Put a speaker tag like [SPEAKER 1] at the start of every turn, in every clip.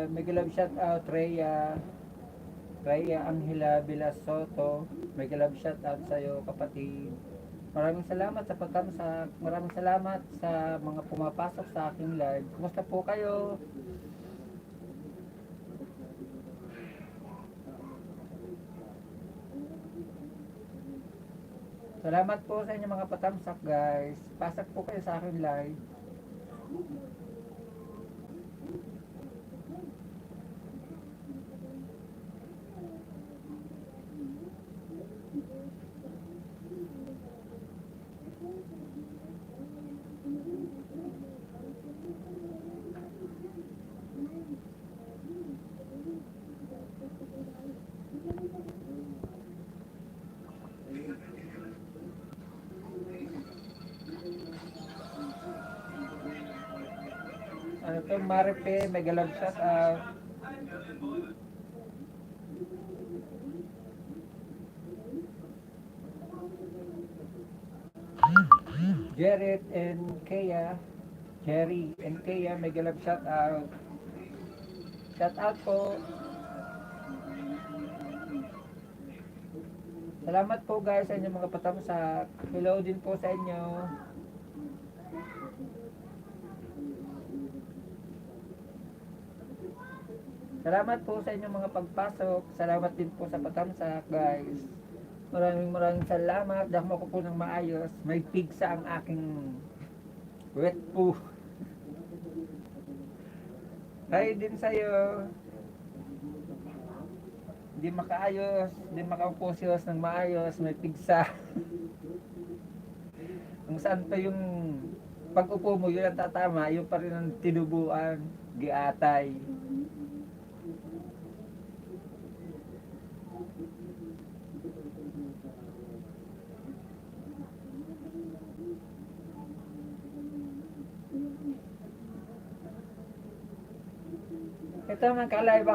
[SPEAKER 1] Mega love shout out Rhea Angela Vilas Soto. Mega love shout out sa iyo, kapatid. Maraming salamat sa pagkamsak. Maraming salamat sa mga pumapasok sa aking live. Kumusta po kayo? Salamat po sa inyo mga patamsak, guys. Pasok po kayo sa aking live. Ano to, Maripe, mega love shout out. Jared and Kea, Jerry and Kea, mega love shout out. Shout out po. Salamat po guys sa inyong mga patamsak. Hello din po sa inyo. Salamat po sa inyong mga pagpasok. Salamat din po sa patamsak, guys. Maraming salamat. Dahil ko po ng maayos. May pigsa ang aking wet po. Hi din sa'yo. Hindi makaayos. Hindi makaupusyos ng maayos. May pigsa. Kung saan pa yung pag-upo mo, yun ang tatama. Yun pa rin ang tinubuan. Giatay. Ito, nakalive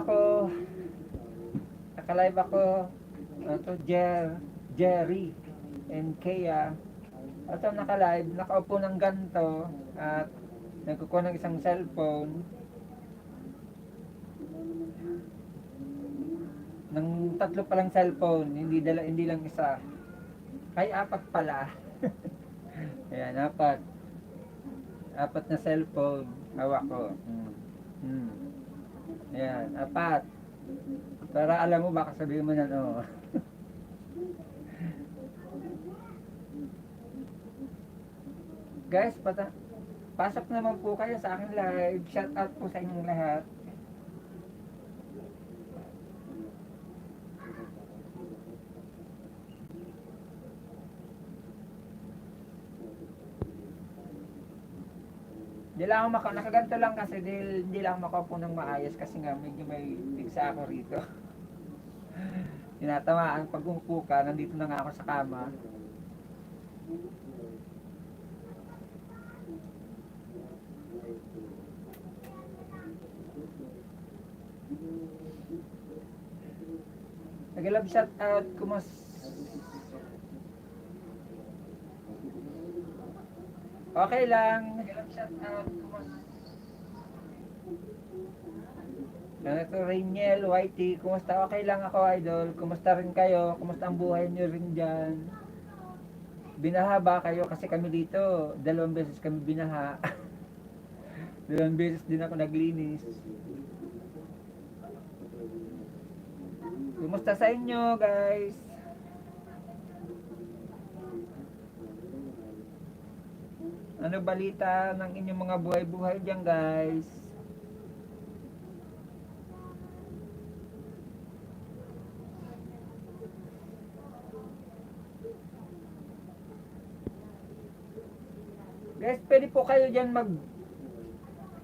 [SPEAKER 1] ako. Ito, Jerry and Kea. Ito, nakalive. Nakaupo ng ganto. At nagkukuha ng isang cellphone. Yung tatlo palang cellphone, hindi lang isa. Ay, apat pala. Ayan, apat. Apat na cellphone. Hawak ko. Hmm. Ayan, apat. Para alam mo, baka sabihin mo na, no. Guys, pasok naman po kayo sa aking live. Shout out po sa inyong lahat. Hindi lang ako nakaganto lang kasi hindi lang makaupo ng maayos kasi nga medyo may pigsa ako rito. Tinatamaan pag umupo ka, nandito na nga ako sa kama. Nag-love shout out, okay lang. Nag-love shout out, Ito Rainiel, Whitey, kumusta? Okay lang ako, idol. Kumusta rin kayo? Kumusta ang buhay nyo rin dyan? Binaha ba kayo? Kasi kami dito, 2 beses kami binaha. 2 beses din ako naglinis. Kumusta sa inyo, guys? Ano balita ng inyong mga buhay-buhay dyan, guys? Guys, pwede po kayo dyan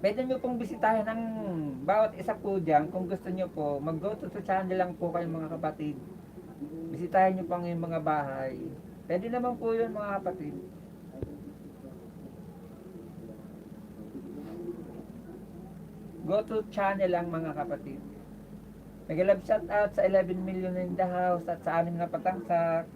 [SPEAKER 1] pwede nyo pong bisitahin ng bawat isa po dyan. Kung gusto nyo po, mag-go to channel lang po kayo mga kapatid. Bisitahin nyo pang yung mga bahay. Pwede naman po yun mga kapatid. Go to channel lang mga kapatid. Nag-love shout out sa 11 million in the house at sa amin na patangsak.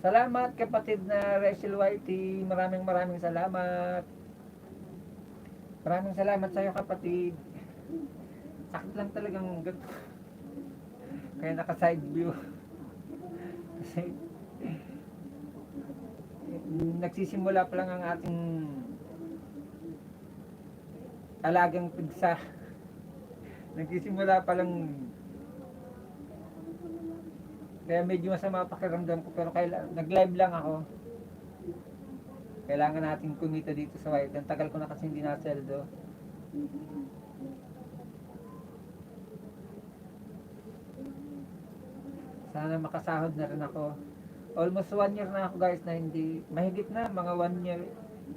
[SPEAKER 1] Salamat kapatid na Rachel Whitey. Maraming salamat. Maraming salamat sa iyo kapatid. Sakit lang talagang ganito. Kaya naka side view. Kasi nagsisimula pa lang ang ating alagang pigsa. Nagsisimula pa lang. Kaya medyo masama pakiramdam ko pero nag-live lang ako. Kailangan natin kumita dito sa White. Ang tagal ko na kasi hindi nasweldo. Sana makasahod na rin ako. Almost 1 year na ako guys na hindi, mahigit na mga 1 year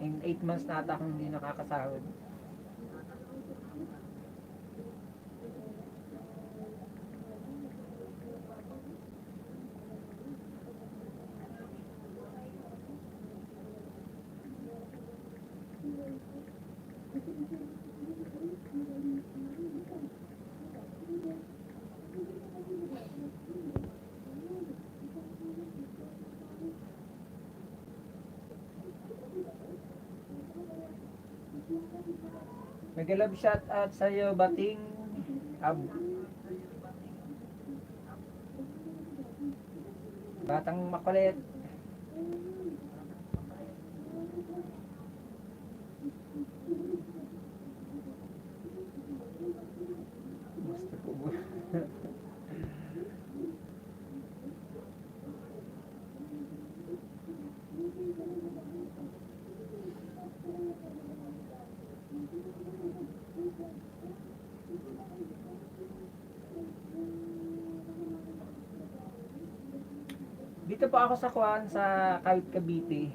[SPEAKER 1] in 8 months na ata akong hindi nakakasahod. Nag-love shout out sa iyo, Bating Batang makulit. Gusto ko ba? Dito po ako sa Kuan sa Kawit Cavite.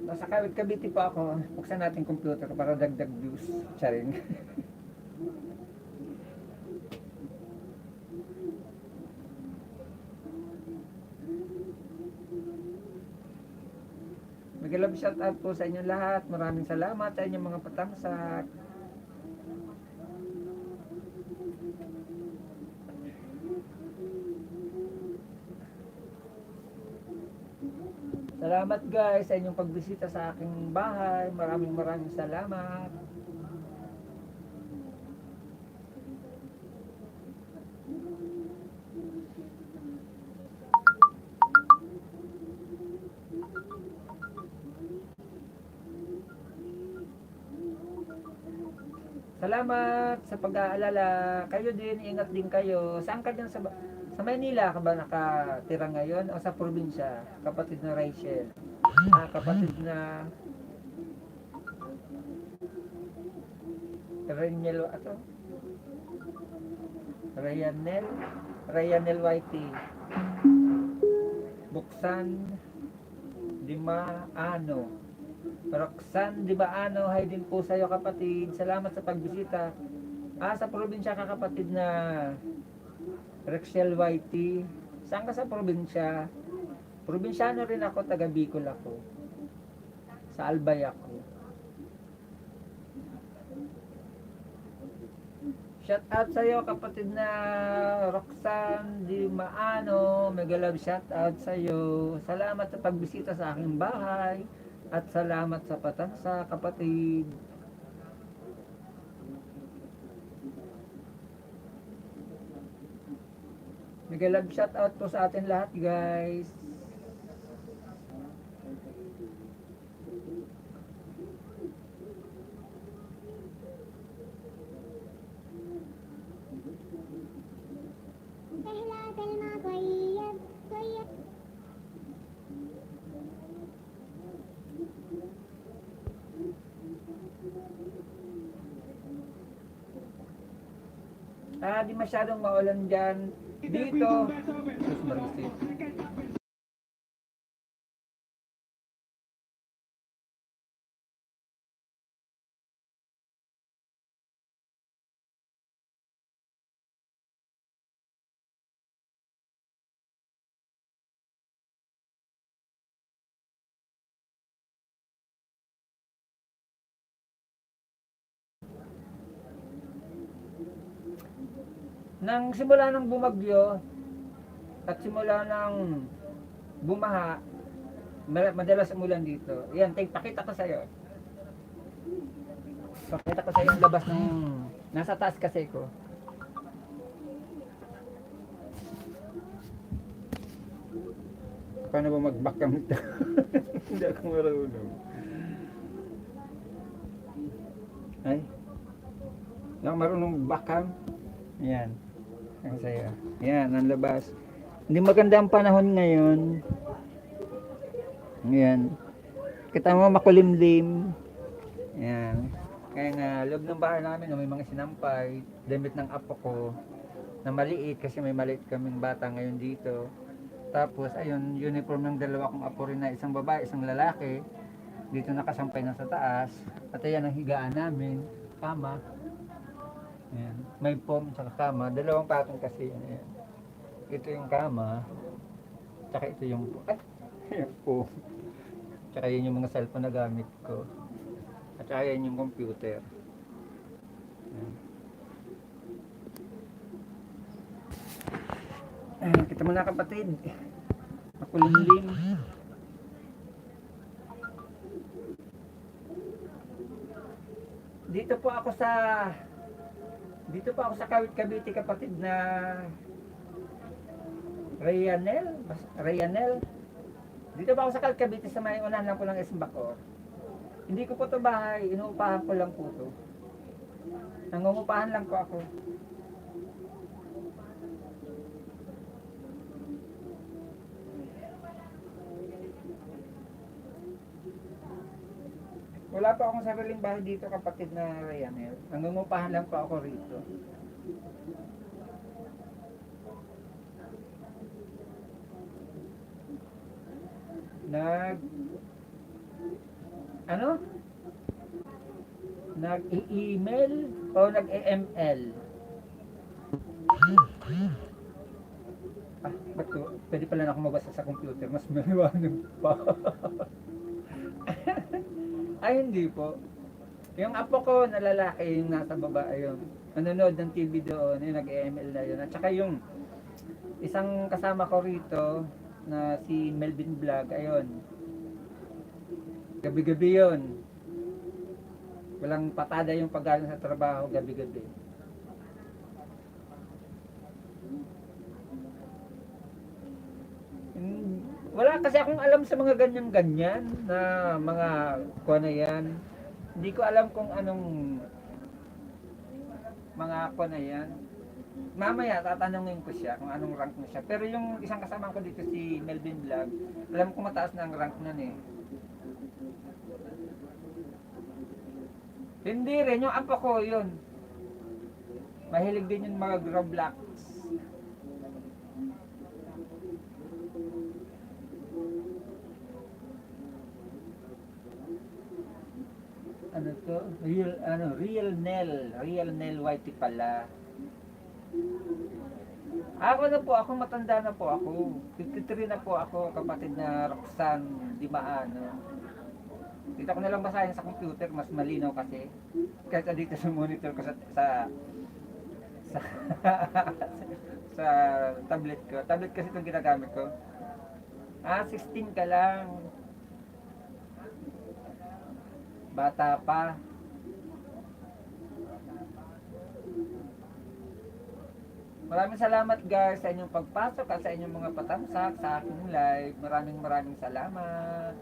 [SPEAKER 1] Nasa Kawit Cavite po ako. Buksan natin computer para dagdag views. Charing. Mag-love shout out po sa inyo lahat. Maraming salamat sa inyong mga patamsak. Salamat guys sa inyong pagbisita sa aking bahay. Maraming salamat. Salamat sa pag-aalala. Kayo din, ingat din kayo. Saan ka dyan sa Maynila ka ba nakatira ngayon o sa probinsya? Kapatid na Rachel. Kapatid na Ryanel ato? Ryanel Whitey. Buksan Dimaano. Roxanne Dimaano, hi din po sa iyo kapatid. Salamat sa pagbisita. Sa probinsya ka kapatid na Rexel Whitey. Saan ka sa probinsya? Probinsyano rin ako, taga Bicol ako. Sa Albay ako. Shout out sa iyo kapatid na Roxanne Dimaano. Mega love shout out sa iyo. Salamat sa pagbisita sa aking bahay. At salamat sa patansa kapatid. Mega love shout out po sa atin lahat guys. Di masyadong maulan dyan. Dito. Nang simula ng bumagyo at simula ng bumaha, madalas umulan dito. Yan, pakita ko sa iyo. Pakita ko sa iyo yung labas ng nasa taas kasi ko. Paano ba mag-backcam ito? Hindi ako marunong. Ay. Hindi ako marunong backcam. Yan. Ang saya. Yan, ang labas. Hindi maganda ang panahon ngayon. Yan. Kita mo makulimlim. Yan. Kaya nga, loob ng bahay namin, may mga sinampay. Damit ng apo ko na maliit kasi may maliit kaming bata ngayon dito. Tapos, ayun, uniform ng dalawa kong apo rin na isang babae, isang lalaki. Dito nakasampay na sa taas. At ayan ang higaan namin. Kama. Ayan. May foam at kama. Dalawang patong kasi yan. Ayan. Ito yung kama. Tsaka ito yung foam. Tsaka yun yung mga cellphone na gamit ko. At tsaka yan yung computer. Ayan. Ayan, kita mo na kapatid. Makulimlim. Dito po ako sa Kawit Cavite kapatid na Ryanel. Dito pa ako sa Kawit Cavite sa may unahan lang po ng SM Bacoor. Hindi ko po to bahay, inuupahan ko lang po to. Nangungupahan lang po ako. Wala pa akong sariling bahay dito kapatid na Ryanel. Nangungupahan lang po ako rito. Nag-e-email o nag-e-ML? Ba't ko? Pwede pala na ako mabasa sa computer. Mas maliwanag pa. Ay, hindi po. Yung apo ko na lalaki, yung nasa baba, ayun. Nanonood ng TV doon, yung nag-ML na yun. At saka yung isang kasama ko rito, na si Melvin Vlog, ayun. Gabi-gabi yun. Walang patada yung paggaling sa trabaho, gabi-gabi. Wala kasi akong alam sa mga ganyan-ganyan na mga kuha na yan. Hindi ko alam kung anong mga kuha na yan. Mamaya tatanungin ko siya kung anong rank mo siya. Pero yung isang kasama ko dito si Melvin Vlog, alam ko mataas na ang rank nun eh. Hindi rin, yung apo ko yun. Mahilig din yung mga Roblox. Ano to? Real Nel Whitey pala. Ako na po, ako matanda na po ako. 53 na po ako, kapatid na Roxanne Dimaano. Dito ko na lang basahin sa computer, mas malinaw kasi. Kaysa dito sa monitor ko sa sa tablet ko. Tablet kasi itong ginagamit ko. 16 ka lang. Bata pa. Maraming salamat guys sa inyong pagpasok at sa inyong mga patamsak sa aking live. Maraming salamat.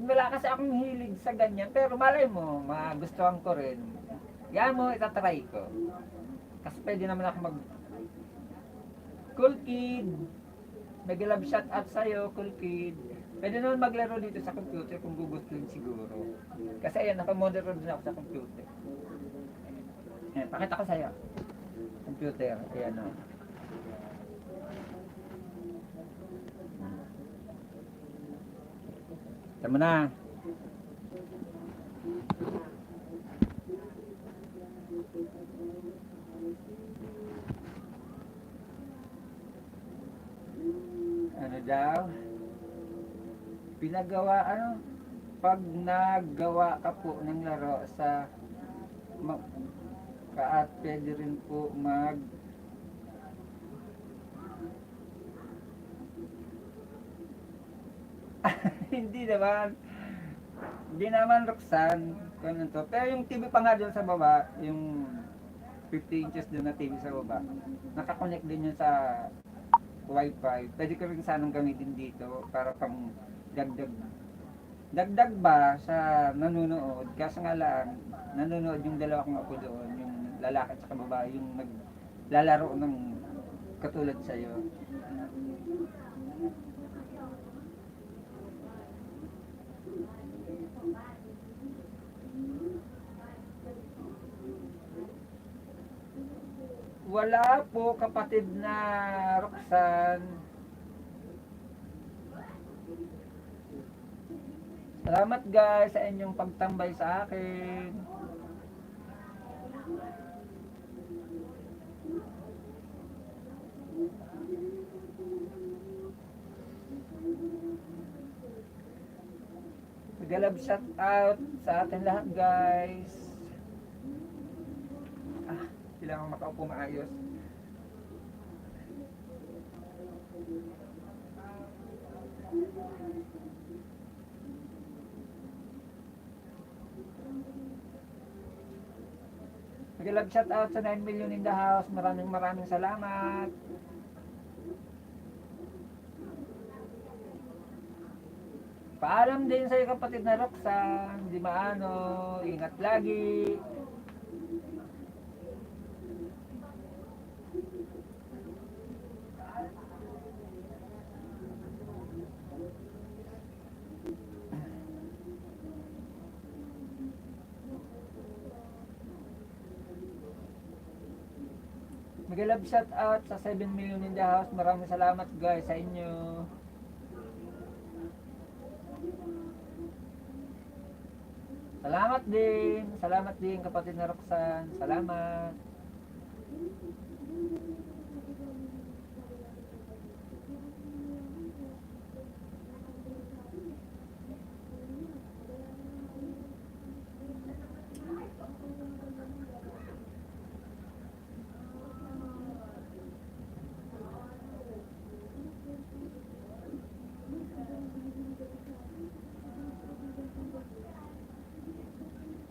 [SPEAKER 1] Wala kasi akong hilig sa ganyan, pero malay mo, magustuhan ko rin. Yan mo, itatry ko. Kasi pwede naman ako mag Cool Kid. Nag-love shout out sa'yo, Cool Kid. Pwede naman maglaro dito sa computer kung gugustuhin siguro. Kasi ayan, nakamoderate din ako sa computer. Ayan, pakita ko sa'yo. Computer, ayan o. Tama na. Ano daw? Pinagawa, pag nagawa ka po ng laro sa at pwede rin po hindi naman Roxanne, ganun to. Pero yung TV pa nga doon sa baba, yung 50 inches doon na TV sa baba, nakakonect din yun sa wifi. Pwede ko rin sanang gamitin dito para pang dagdag ba sa nanonood. Kasi nga lang, nanonood yung dalawa kong apo doon, yung lalaki at saka babae, yung naglalaro ng katulad sa'yo. Wala po, kapatid na Roxanne. Salamat guys sa inyong pagtambay sa akin. Mag-love shout out sa atin lahat guys. Kailangan makaupo maayos. Mag-love shout out sa 9 million in the house. Maraming salamat. Paalam din sa iyo kapatid na Roxanne Dimaano. Ingat lagi. Mag-love shout out sa 7 million in the house. Maraming salamat guys sa inyo. Salamat din kapatid na Roxanne. Salamat.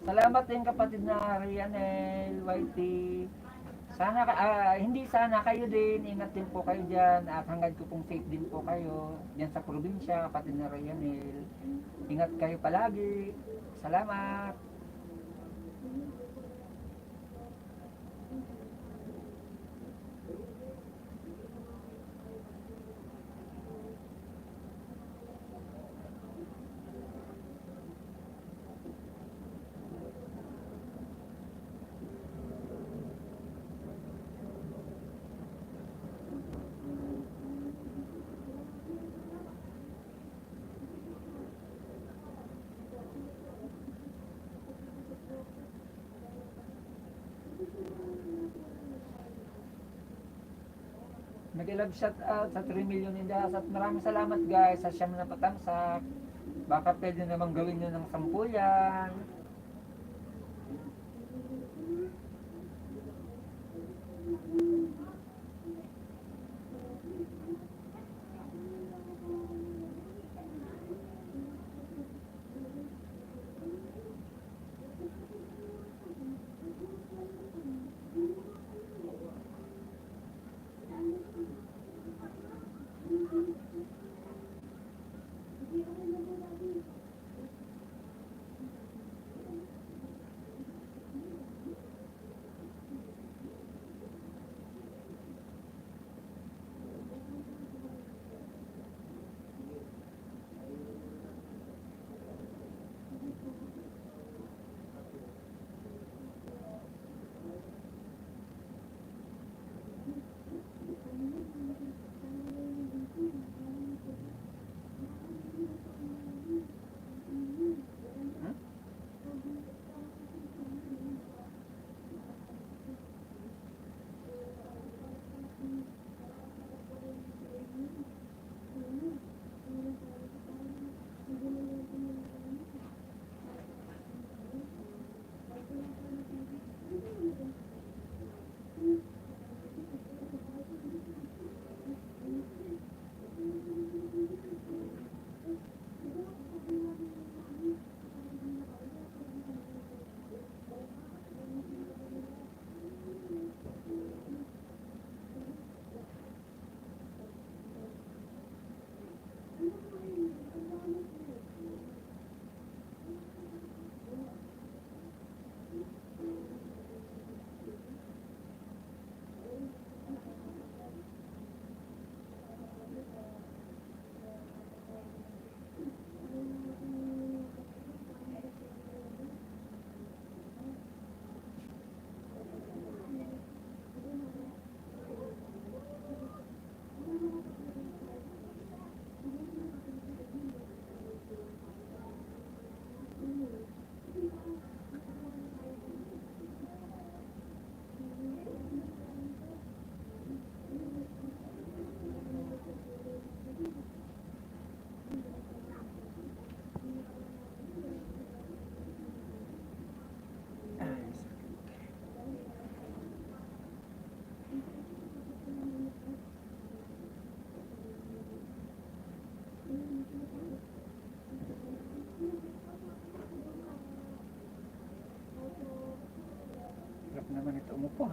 [SPEAKER 1] Salamat din kapatid na Rianel, YT. Hindi sana kayo din, ingat din po kayo dyan at hangad ko pong safe din po kayo dyan sa probinsya, kapatid na Rianel. Ingat kayo palagi. Salamat. Nag-love shout out sa 3 million indas at maraming salamat guys sa siyam na patamsak. Baka pwede namang gawin nyo ng 10 yan. Hirap naman ito umupo.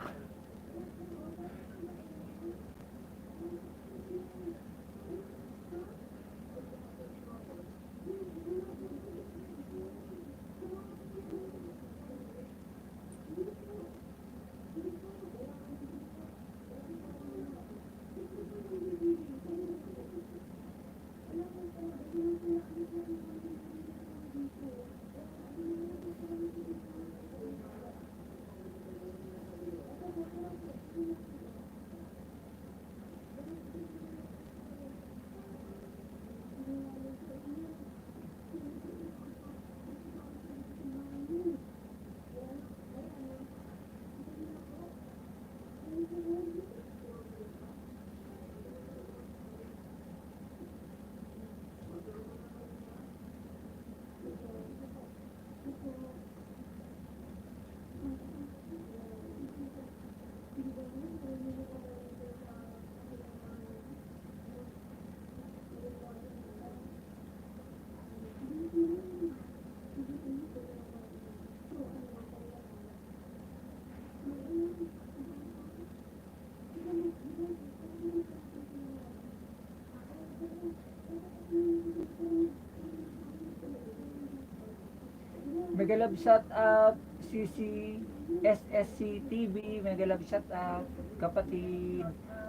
[SPEAKER 1] Mega love shout out CC SSC TV, mega love shout out kapatid.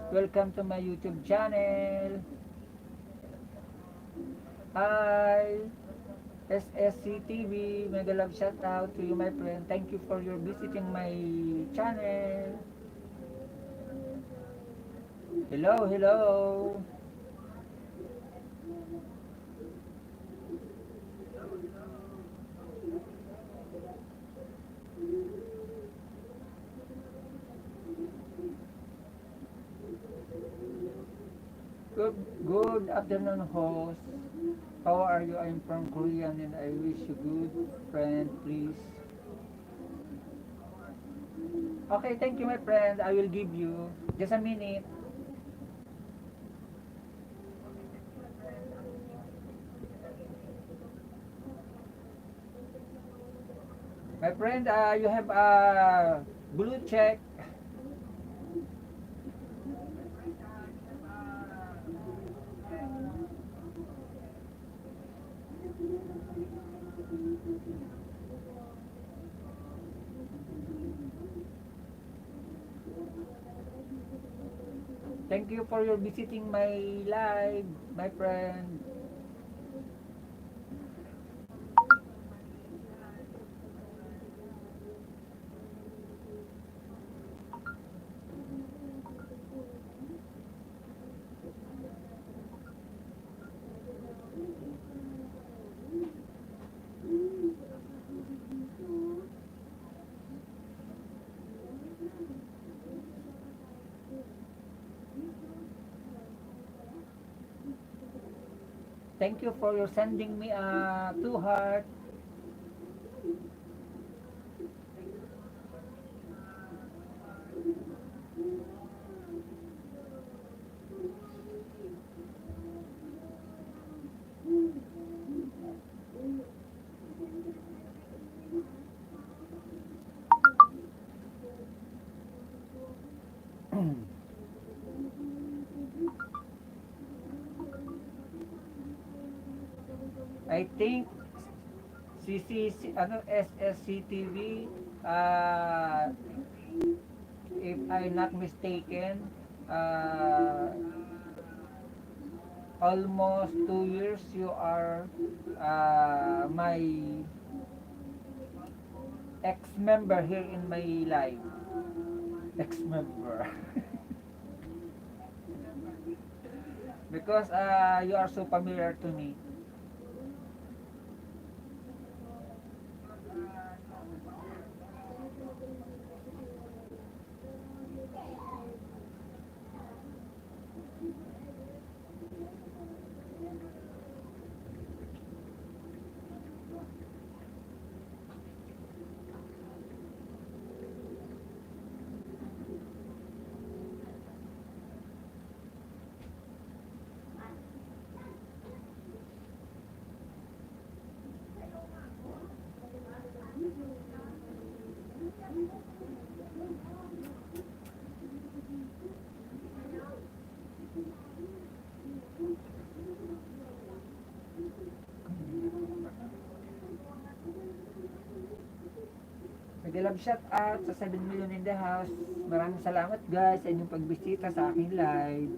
[SPEAKER 1] Welcome to my YouTube channel. Hi SSC TV, mega love shout out to you my friend. Thank you for your visiting my channel. Hello, hello. Good afternoon, host. How are you? I'm from Korea and I wish you good friend, please. Okay, thank you, my friend. I will give you just a minute. My friend, you have a blue check. Thank you for your visiting my live, my friend. Thank you for your sending me two heart. I think ano SSCTV, if I'm not mistaken, uh, almost 2 years you are my ex-member here in my life. Ex-member. Because you are so familiar to me. Nag-love shout out sa 7 million in the house. Maraming salamat guys sa inyong pagbisita sa aking live.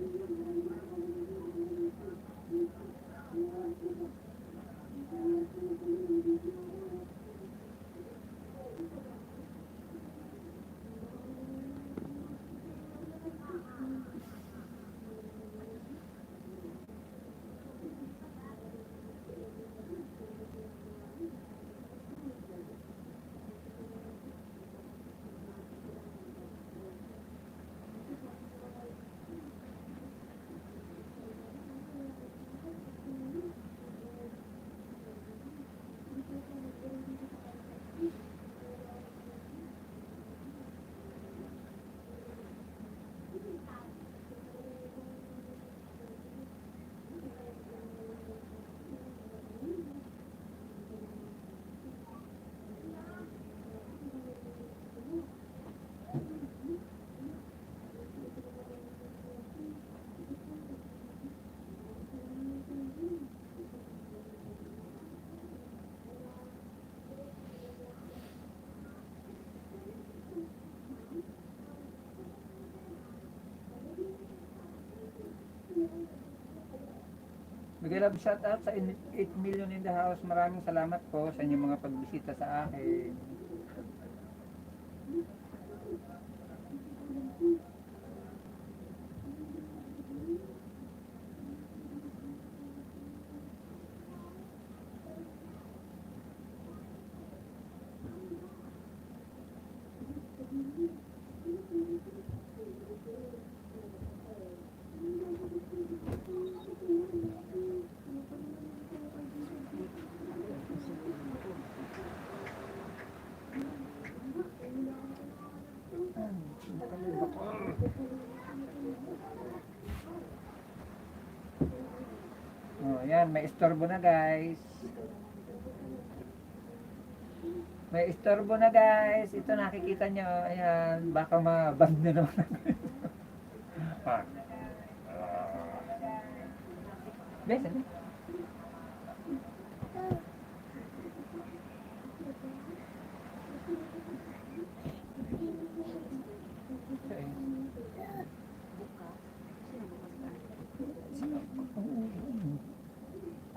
[SPEAKER 1] Bigay love shout out sa 8 million in the house. Maraming salamat po sa inyong mga pagbisita sa akin. Oh, yan, may istorbo na guys. May istorbo na guys. Ito nakikita nyo. Ayan, baka ma-ban nyo naman. Ah. Beses, eh?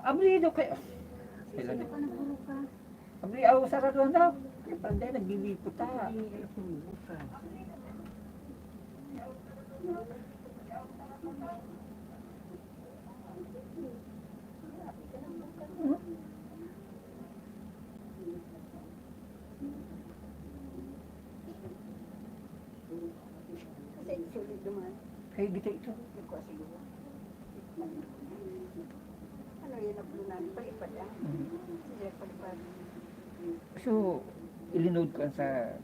[SPEAKER 1] Abrido kayo. Kailan eh? Abri, sarado daw. Panday, naglilipot ta.
[SPEAKER 2] Kasi sulit duman.
[SPEAKER 1] Kaya gita ito.
[SPEAKER 2] Hindi ko siguro. Ano yun ang lunan? Palipad ah. Sige, palipad.
[SPEAKER 1] So, ilinod ko sa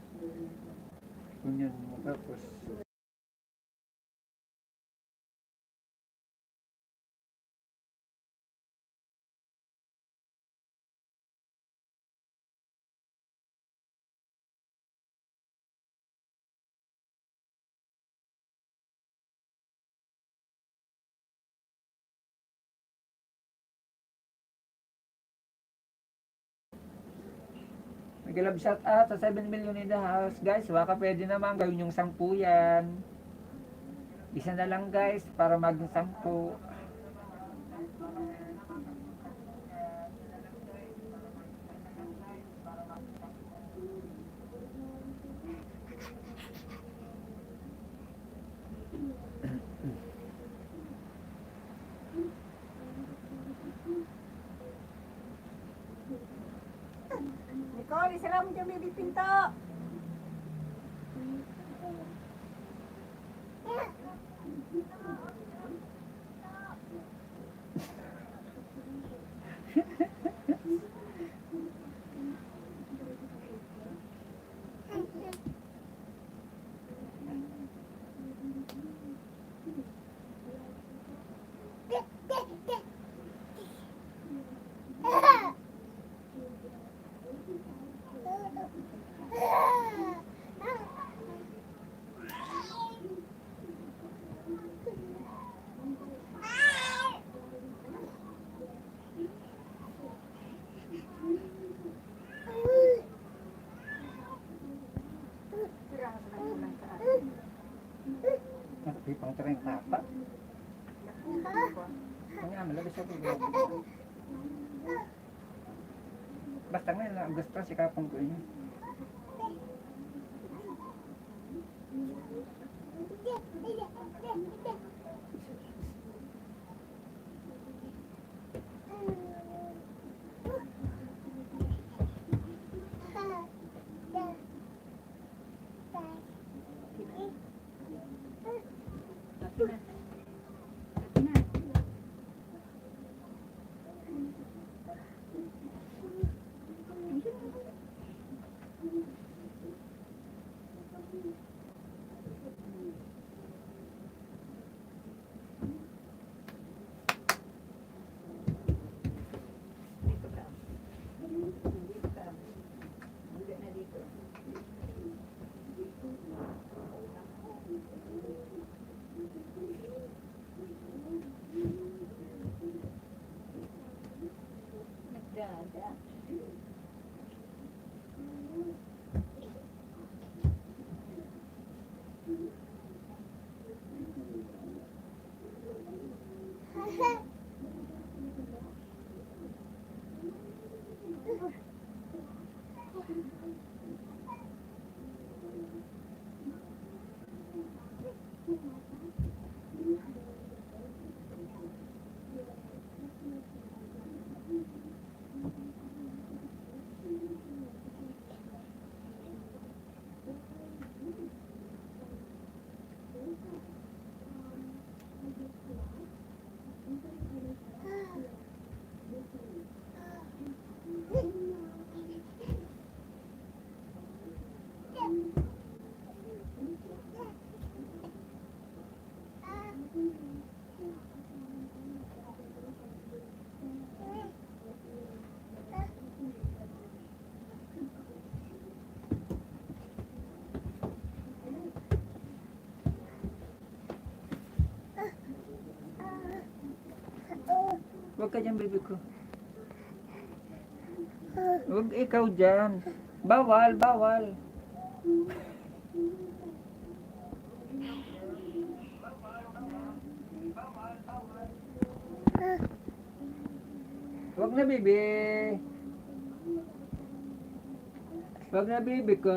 [SPEAKER 1] union mo. Tapos, nag-love shout out sa 7 million in the house. Guys, baka pwede naman gawin yung 10 yan. Isa na lang guys para mag-10.
[SPEAKER 2] Nicole, isara mo dyan may pinto. Pang tereng apa? Kanya malabis ako. Basta nga lang gusto si kapong ko yun.
[SPEAKER 1] Huwag ka dyan, baby ko. Huwag ikaw dyan. Bawal, bawal. Huwag na, baby. Huwag na, baby ko.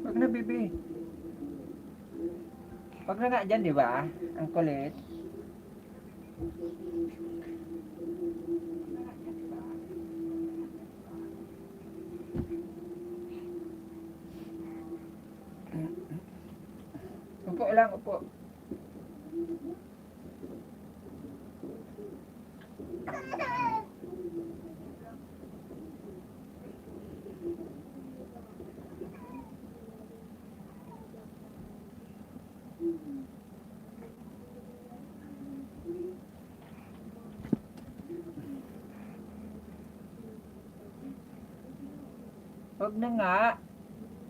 [SPEAKER 1] Huwag na, baby. Huwag na nga dyan, di ba? Ang kulit. Upo lang, upo. Huwag na nga.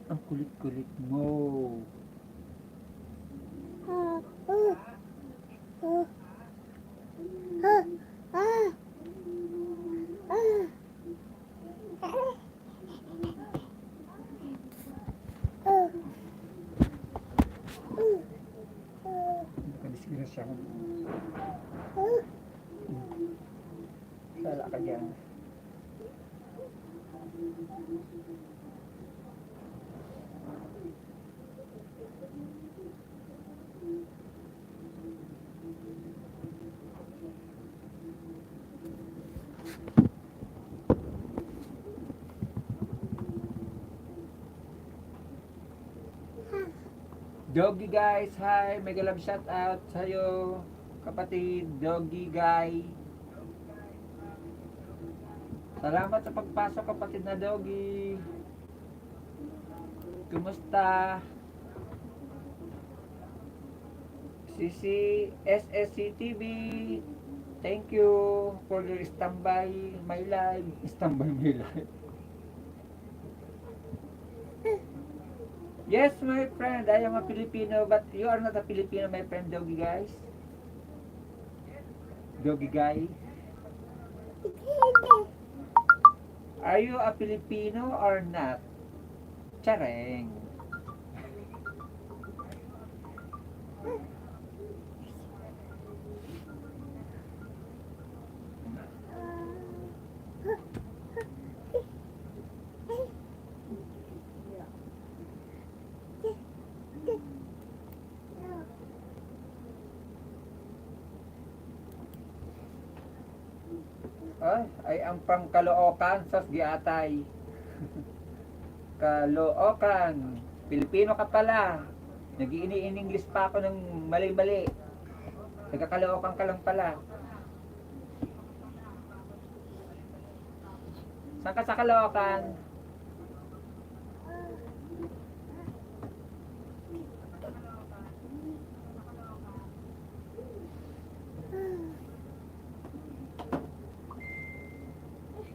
[SPEAKER 1] Ang kulit-kulit mo. Nakadisgrasya ko. Sala ka dyan. Doggy guys, hi! Mega love shout out sa'yo, kapatid, Doggy guy. Salamat sa pagpasok, kapatid na Doggy. Kumusta? CC, SSC TV, thank you for your standby my live. Standby my live. Yes, my friend, I am a Filipino, but you are not a Filipino, my friend, Doggy guys. Doggy guy. Are you a Filipino or not? Chareng. Ay ang from Caloocan, Sos Giatay. Caloocan. Pilipino ka pala. Nag-i-English pa ako ng mali-mali. Taga Caloocan ka lang pala. Saan ka sa Caloocan?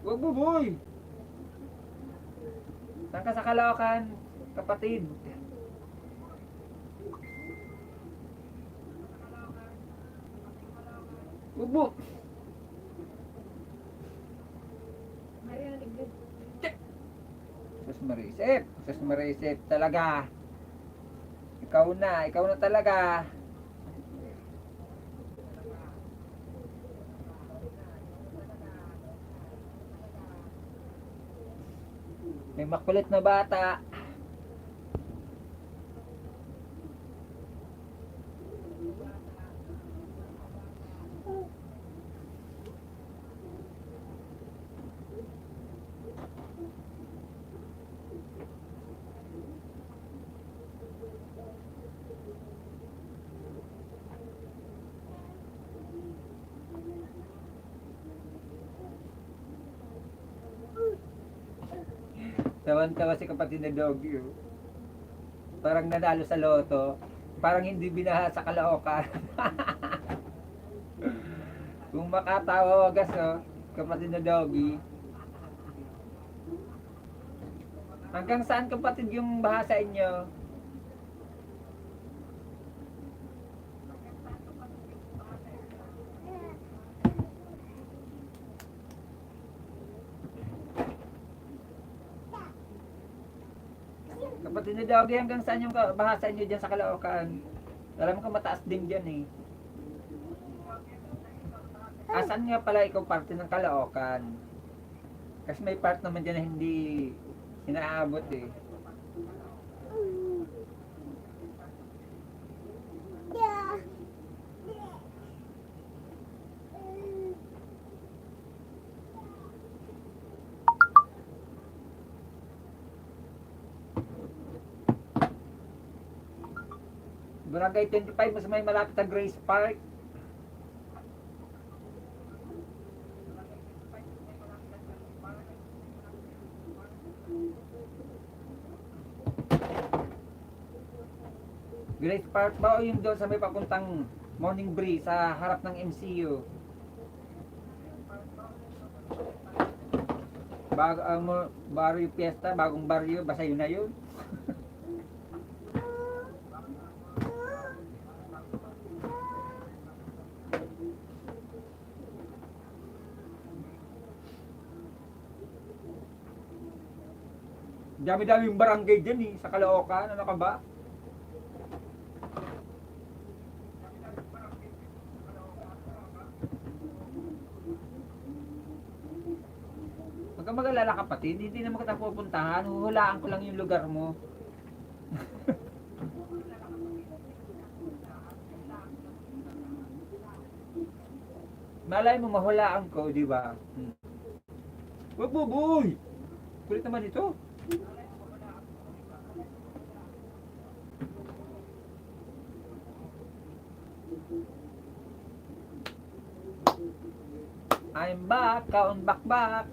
[SPEAKER 1] Wag mo, boy! Saan ka sa Caloocan, kapatid? Wag mo! Sus Marisip talaga. Ikaw na talaga. May makulit na bata. Tawan-tawa si kapatid na Doggy. Oh. Parang nanalo sa loto. Parang hindi binaha sa Caloocan. Kung makatawa wagas, oh, kapatid na Doggy. Hanggang saan kapatid yung baha sa inyo? Kapatid na Doggy, hanggang saan yung baha sa inyo dyan sa Caloocan? Alam ko mataas din dyan eh. Asan nga pala ikaw parte ng Caloocan? Kasi may part naman dyan na hindi inaabot eh. Barangay 25, mas may malapit sa Grace Park. Grace Park ba o yung doon sa may papuntang Morning Breeze sa harap ng MCU? Barrio Fiesta, bagong barrio, basta yun na yun. Dami-daming barangay dyan eh, sa Caloocan, ano ka ba? Huwag kang mag-alala kapatid, hindi naman kita pupuntahan, huhulaan ko lang yung lugar mo. Malay mo mahulaan ko, di ba? Wag mo, boy! Kulit naman ito. I'm back, kaon back.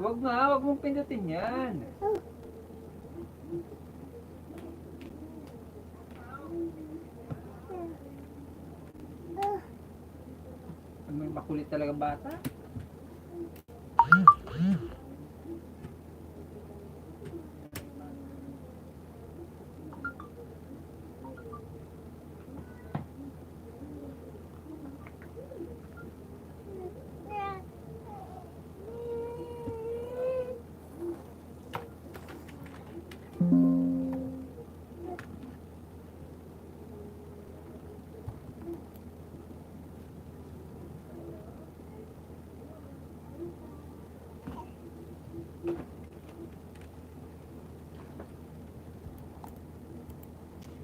[SPEAKER 1] Wag nga, wag mong pindutin yan. May makulit talagang bata.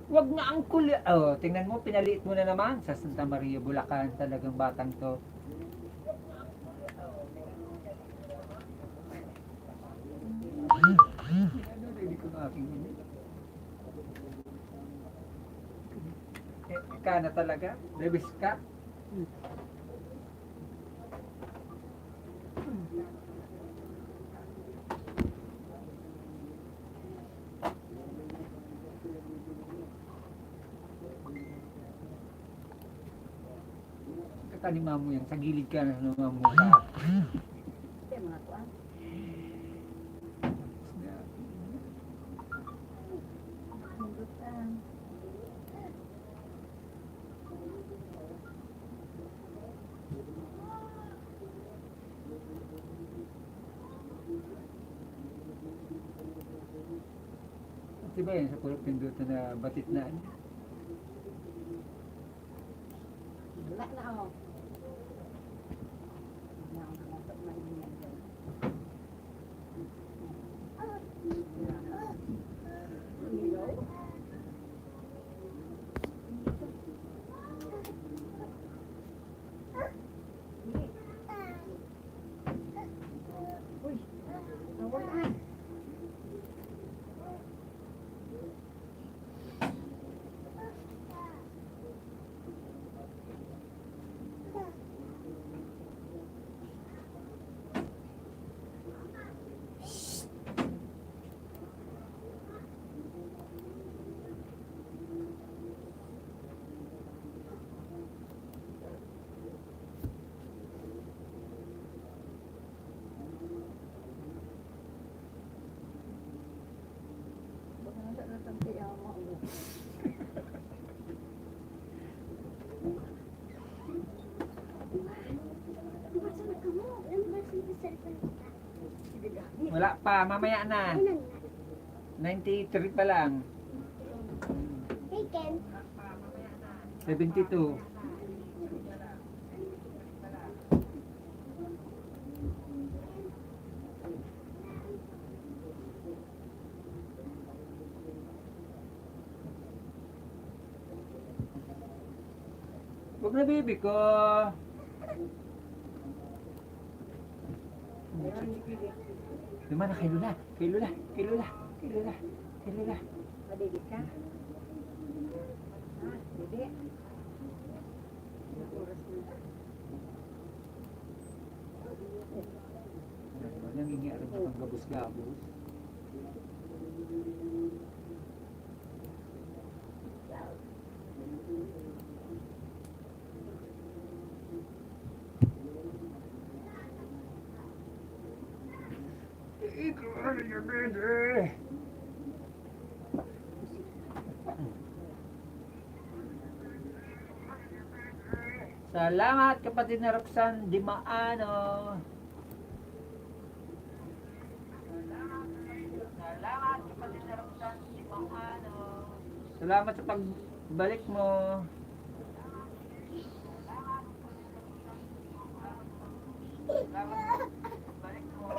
[SPEAKER 1] Wag na ang kulit. Oh, tingnan mo, pinaliit mo na naman sa Santa Maria, Bulacan. Talagang batang to. Hindi ko na aking ini. Ka na talaga? Rebis ka? Kanima mo yan, sa gilid ka na naman mo.
[SPEAKER 2] Yung mga kuwan.
[SPEAKER 1] Di ba yun sa puro pinduto na batit na ano?
[SPEAKER 2] Wala na ako. Wala akong dapat maingat dyan. Hello? Uy, nawala. Baka nasa natampi ako mo. Sige ga.
[SPEAKER 1] Wala pa, mamaya na. 93 pa lang.
[SPEAKER 3] Hey, Ken.
[SPEAKER 1] 72. Huwag na baby ko. Luma na kay Lula. Kay Lula. Kay Lula. Kay Lula. Kay Lula.
[SPEAKER 2] Madidi ka? Ha? Didi? Ilang oras na?
[SPEAKER 1] Nangingiaram sa pang gabos-gabos. Ikaw niya, baby. Salamat kapatid na Roxanne Dimaano. Salamat kapatid na Roxanne Dimaano. Salamat sa pagbalik mo. Salamat sa pagbalik mo.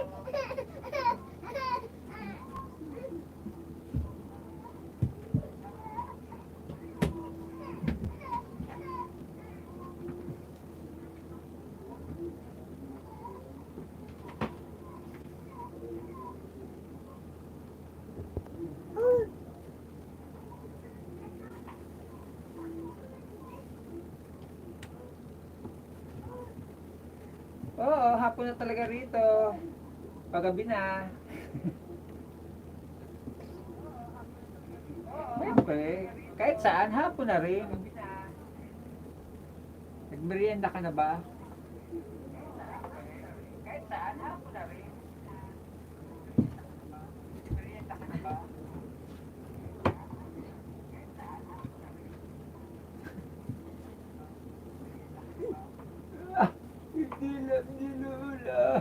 [SPEAKER 1] Oo, hapon na talaga rito. Pagabi na. Siyempre, kahit saan, hapon na rin. Nagmerienda ka na ba? Kahit saan, hapon na rin. Nagmerienda ka na ba? Hindi lang ni Lola.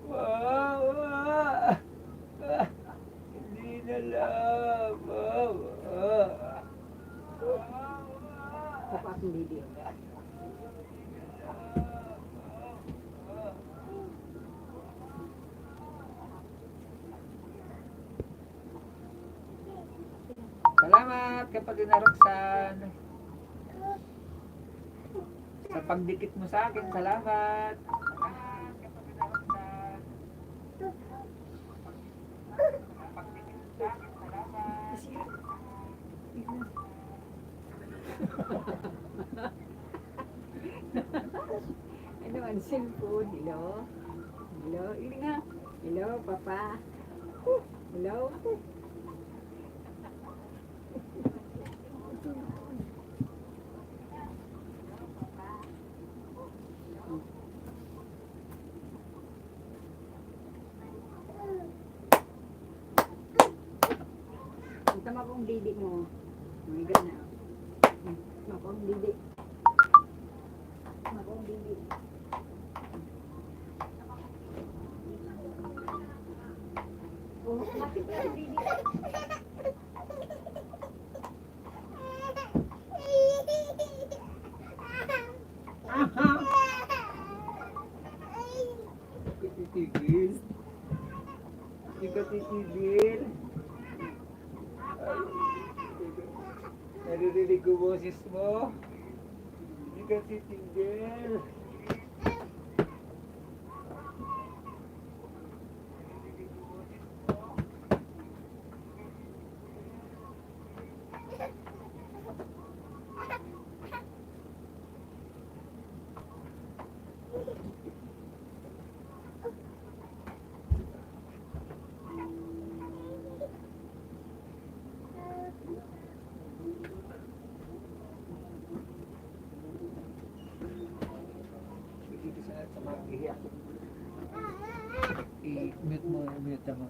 [SPEAKER 1] Wow! Hindi na lang.
[SPEAKER 2] Papa akong Didi.
[SPEAKER 1] Salamat kapatid na Roxanne. Sa pagdikit mo sa akin, salamat. Salamat kapatid na Roxanne. Sa pagdikit mo sa akin, salamat.
[SPEAKER 2] Ano ang cellphone? Hello? Hello? Ili nga. Hello, Papa. Hello? Ang tama kong Didi mo. May gana. Tama kong Didi. Tama kong Didi. Oh, lapit na si Didi.
[SPEAKER 1] titigil. Ay, naririnig ko boses mo. Hindi ka titigil. Dito sa mga ihiyak. I-mute mo, i-mute mo.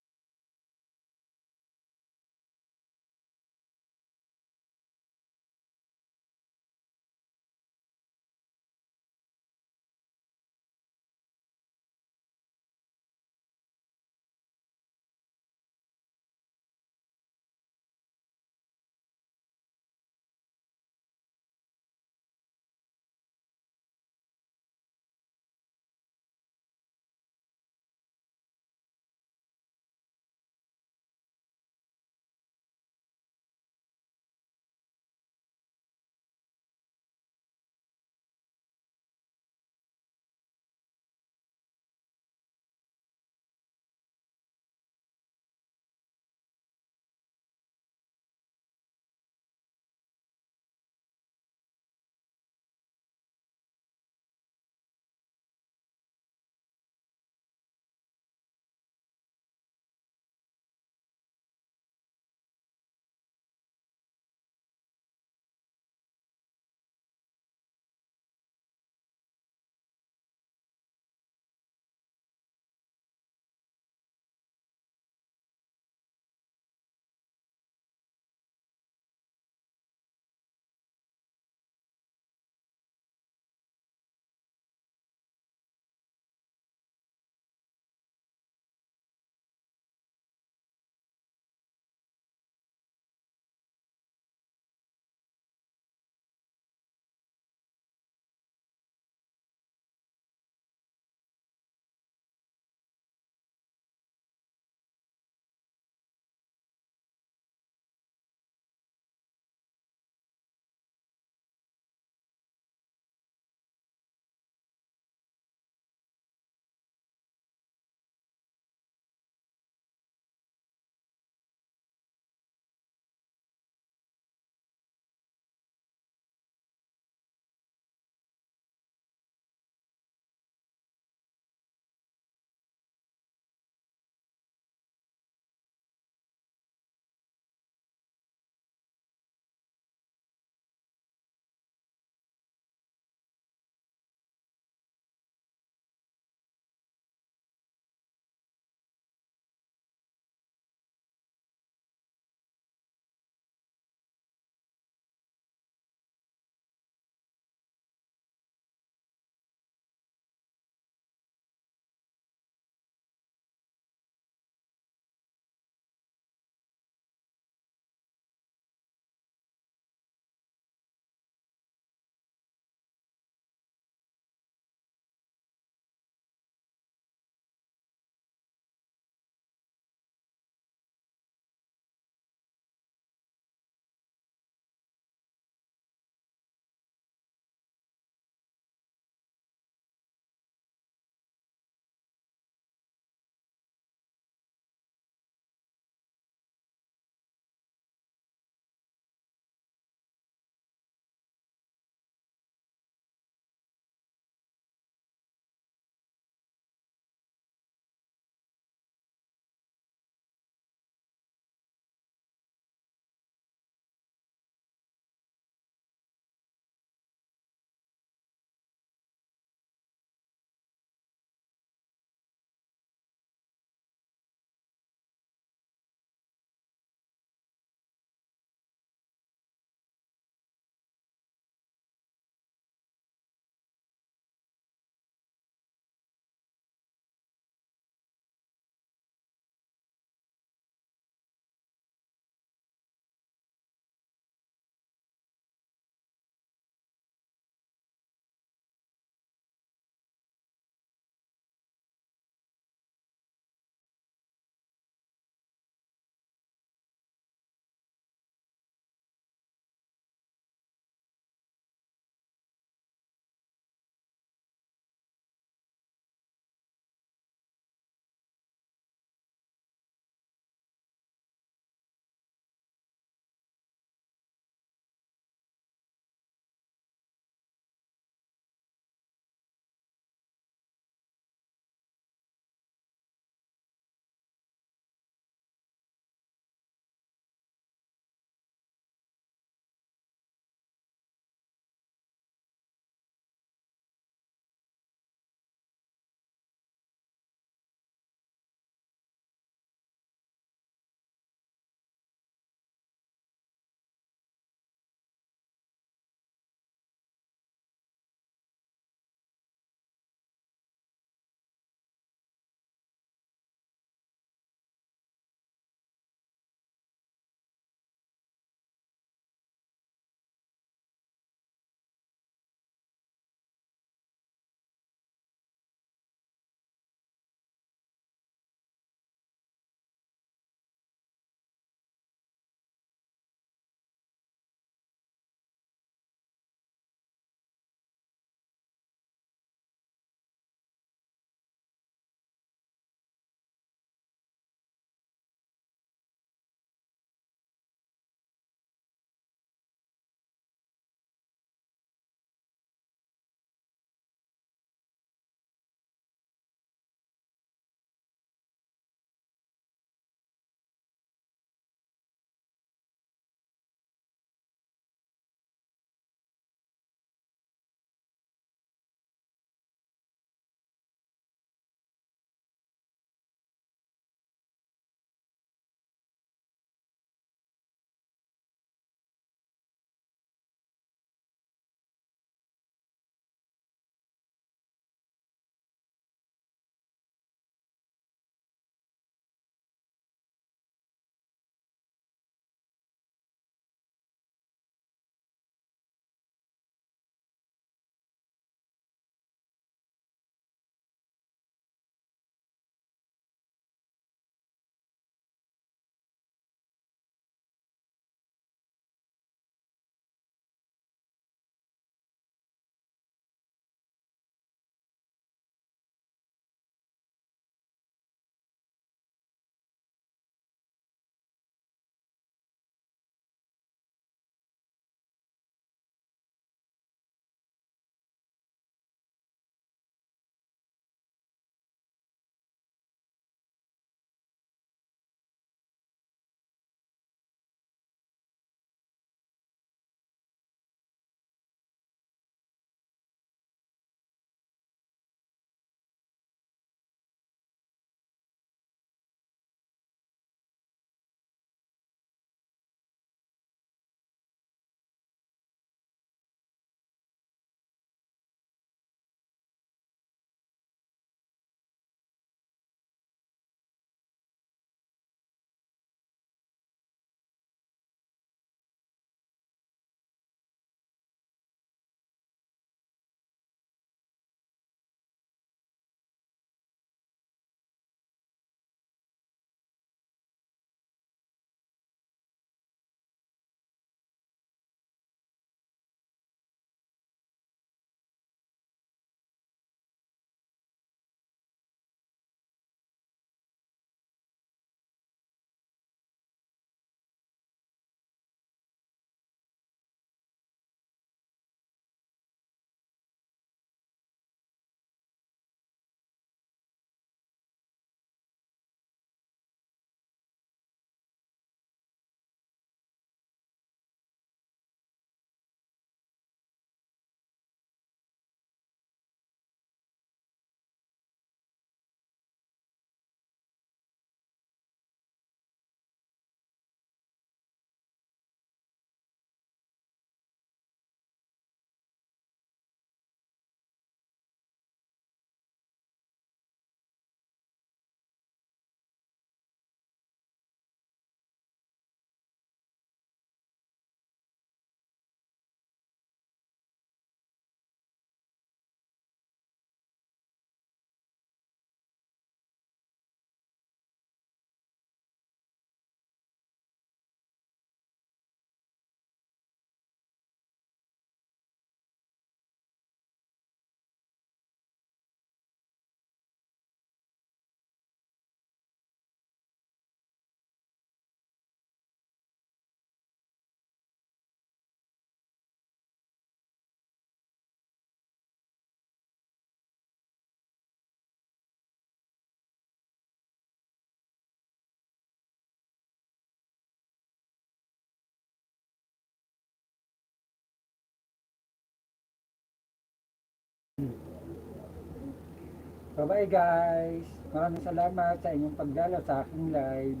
[SPEAKER 1] Bye-bye guys. Maraming salamat sa inyong pagdalaw sa aking live.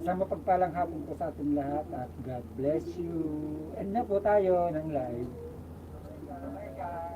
[SPEAKER 1] Sa mapagpalang hapon po sa ating lahat at God bless you. And na po tayo ng live. Bye-bye guys.